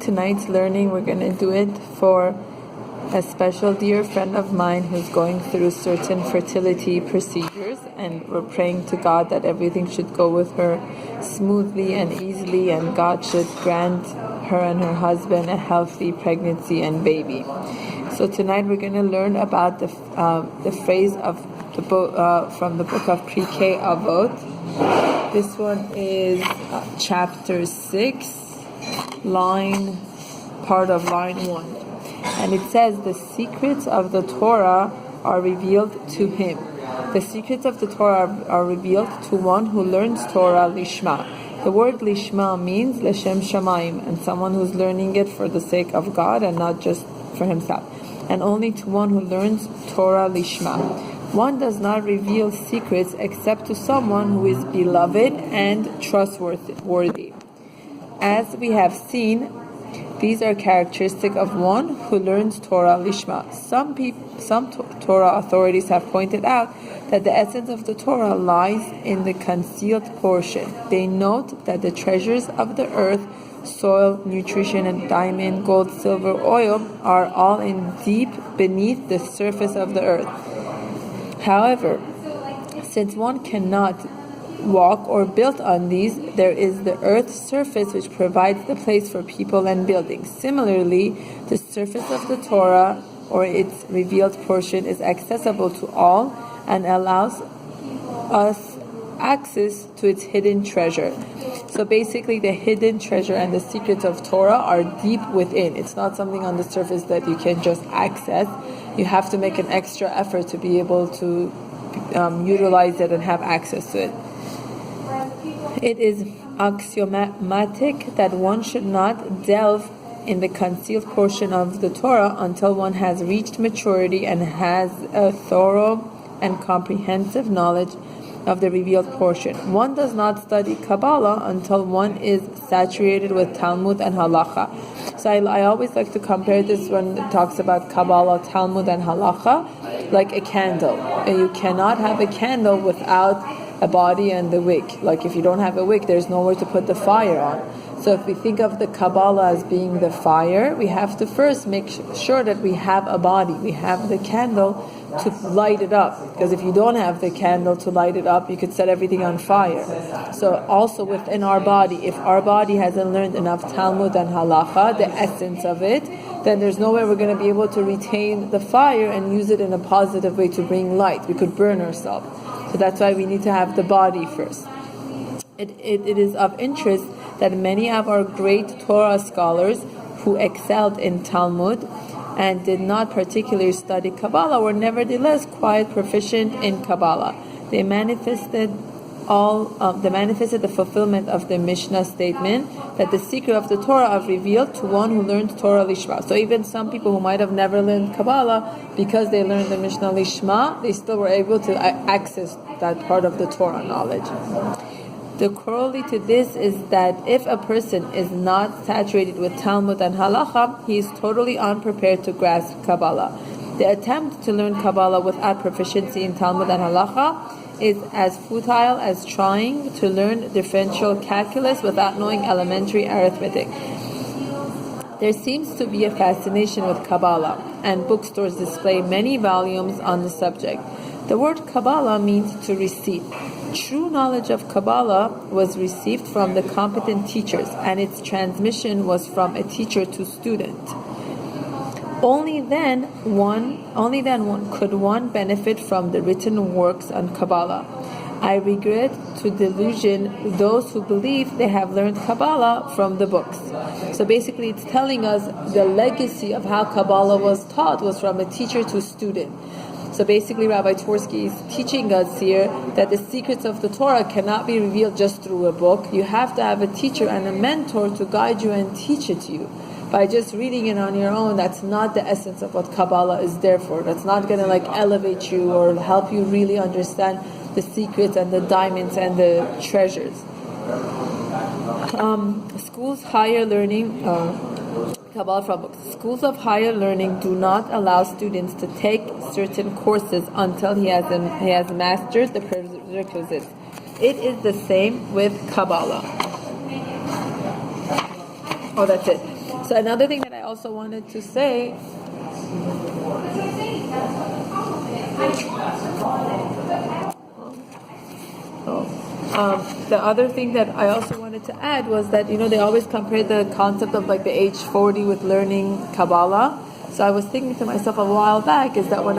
tonight's learning, we're going to do it for a special dear friend of mine who's going through certain fertility procedures, and we're praying to God that everything should go with her smoothly and easily, and God should grant her and her husband a healthy pregnancy and baby. So tonight we're going to learn about the phrase of the book from the book of Pirkey Avot. This one is chapter 6, part of line 1. And it says, the secrets of the Torah are revealed to him. The secrets of the Torah are revealed to one who learns Torah lishma. The word lishma means leshem shamayim, and someone who's learning it for the sake of God and not just for himself. And only to one who learns Torah lishma. One does not reveal secrets except to someone who is beloved and trustworthy. As we have seen, these are characteristic of one who learns Torah lishma. Some Torah authorities have pointed out that the essence of the Torah lies in the concealed portion. They note that the treasures of the earth, soil, nutrition, and diamond, gold, silver, oil are all in deep beneath the surface of the earth. However, since one cannot walk or build on these, there is the earth's surface which provides the place for people and buildings. Similarly, the surface of the Torah, or its revealed portion, is accessible to all and allows us access to its hidden treasure. So basically, the hidden treasure and the secrets of Torah are deep within. It's not something on the surface that you can just access. You have to make an extra effort to be able to utilize it and have access to it. It is axiomatic that one should not delve in the concealed portion of the Torah until one has reached maturity and has a thorough and comprehensive knowledge of the revealed portion. One does not study Kabbalah until one is saturated with Talmud and Halacha. So I always like to compare this when it talks about Kabbalah, Talmud, and Halacha, like a candle. And you cannot have a candle without a body and the wick. Like if you don't have a wick, there's nowhere to put the fire on. So if we think of the Kabbalah as being the fire, we have to first make sure that we have a body. We have the candle to light it up. Because if you don't have the candle to light it up, you could set everything on fire. So also within our body, if our body hasn't learned enough Talmud and Halacha, the essence of it, then there's no way we're going to be able to retain the fire and use it in a positive way to bring light. We could burn ourselves. So that's why we need to have the body first. It is of interest that many of our great Torah scholars who excelled in Talmud and did not particularly study Kabbalah were nevertheless quite proficient in Kabbalah. They manifested the fulfillment of the Mishnah statement that the secret of the Torah are revealed to one who learns Torah lishma. So even some people who might have never learned Kabbalah, because they learned the Mishnah lishma, they still were able to access that part of the Torah knowledge. The corollary to this is that if a person is not saturated with Talmud and Halacha, he is totally unprepared to grasp Kabbalah. The attempt to learn Kabbalah without proficiency in Talmud and Halacha is as futile as trying to learn differential calculus without knowing elementary arithmetic. There seems to be a fascination with Kabbalah, and bookstores display many volumes on the subject. The word Kabbalah means to receive. True knowledge of Kabbalah was received from the competent teachers, and its transmission was from a teacher to student. Only then could one benefit from the written works on Kabbalah. I regret to delusion those who believe they have learned Kabbalah from the books. So basically it's telling us the legacy of how Kabbalah was taught was from a teacher to student. So basically Rabbi Twerski is teaching us here that the secrets of the Torah cannot be revealed just through a book. You have to have a teacher and a mentor to guide you and teach it to you. By just reading it on your own, that's not the essence of what Kabbalah is there for. That's not going to elevate you or help you really understand the secrets and the diamonds and the treasures. Schools higher learning, Kabbalah from books. Schools of higher learning do not allow students to take certain courses until he has mastered the prerequisites. It is the same with Kabbalah. Oh, that's it. So another thing that I also wanted to say. The other thing that I also wanted to add was that, they always compare the concept of like the age 40 with learning Kabbalah. So I was thinking to myself a while back is that when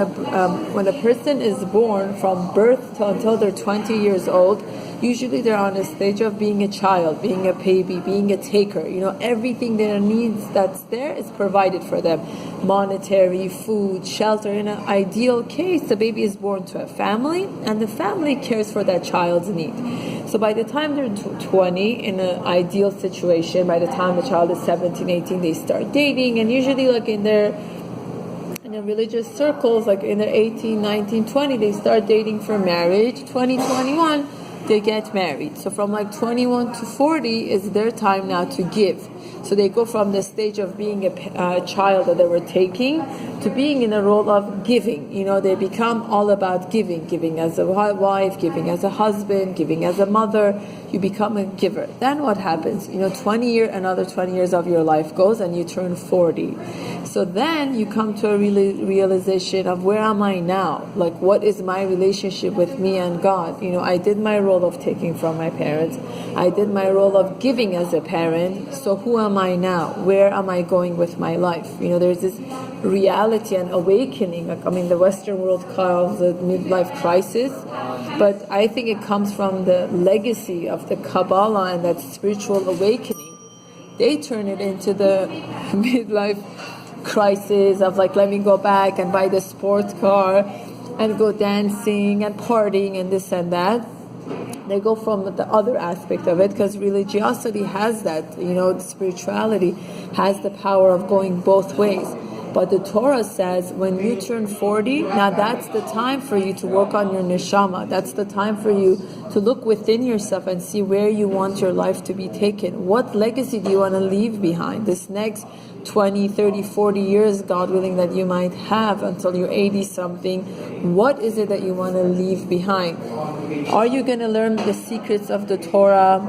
a person is born from birth until they're 20 years old, usually they're on a stage of being a child, being a baby, being a taker. Everything their needs that's there is provided for them. Monetary, food, shelter. In an ideal case, the baby is born to a family and the family cares for that child's need. So by the time they're 20, in an ideal situation, by the time the child is 17, 18, they start dating, and usually like in their religious circles, like in their 18, 19, 20, they start dating for marriage. 20, 21, they get married. So from like 21 to 40 is their time now to give. So they go from the stage of being a child that they were taking to being in a role of giving. They become all about giving as a wife, giving as a husband, giving as a mother. You become a giver. Then what happens? Another 20 years of your life goes and you turn 40. So then you come to a realization of where am I now? Like, what is my relationship with me and God? I did my role of taking from my parents. I did my role of giving as a parent. So who am I now? Where am I going with my life? There's this reality and awakening. The Western world calls it midlife crisis, but I think it comes from the legacy of the Kabbalah and that spiritual awakening. They turn it into the midlife crisis of like, let me go back and buy the sports car and go dancing and partying and this and that. They go from the other aspect of it because religiosity has that, spirituality has the power of going both ways. But the Torah says when you turn 40, now that's the time for you to work on your neshama. That's the time for you to look within yourself and see where you want your life to be taken. What legacy do you want to leave behind? This next 20, 30, 40 years, God willing, that you might have until you're 80-something. What is it that you want to leave behind? Are you going to learn the secrets of the Torah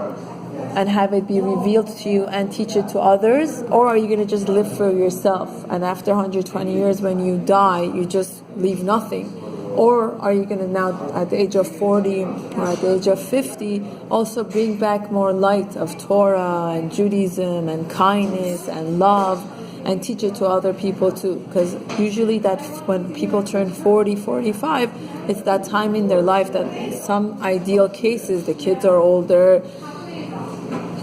and have it be revealed to you and teach it to others? Or are you going to just live for yourself and after 120 years when you die you just leave nothing? Or are you going to now at the age of 40 or at the age of 50 also bring back more light of Torah and Judaism and kindness and love and teach it to other people too? Because usually that's when people turn 40, 45, it's that time in their life that some ideal cases, the kids are older,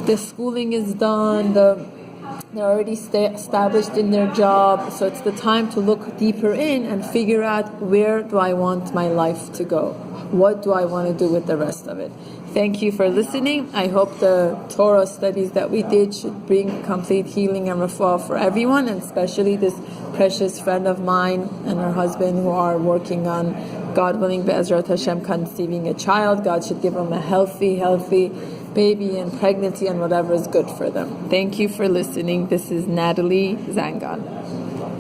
the schooling is done, they're already established in their job, so it's the time to look deeper in and figure out, where do I want my life to go? What do I want to do with the rest of it? Thank you for listening. I hope the Torah studies that we did should bring complete healing and refuah for everyone, and especially this precious friend of mine and her husband who are working on, God willing, Be'ezrat Hashem, conceiving a child. God should give them a healthy baby and pregnancy and whatever is good for them. Thank you for listening. This is Natalie Zangan.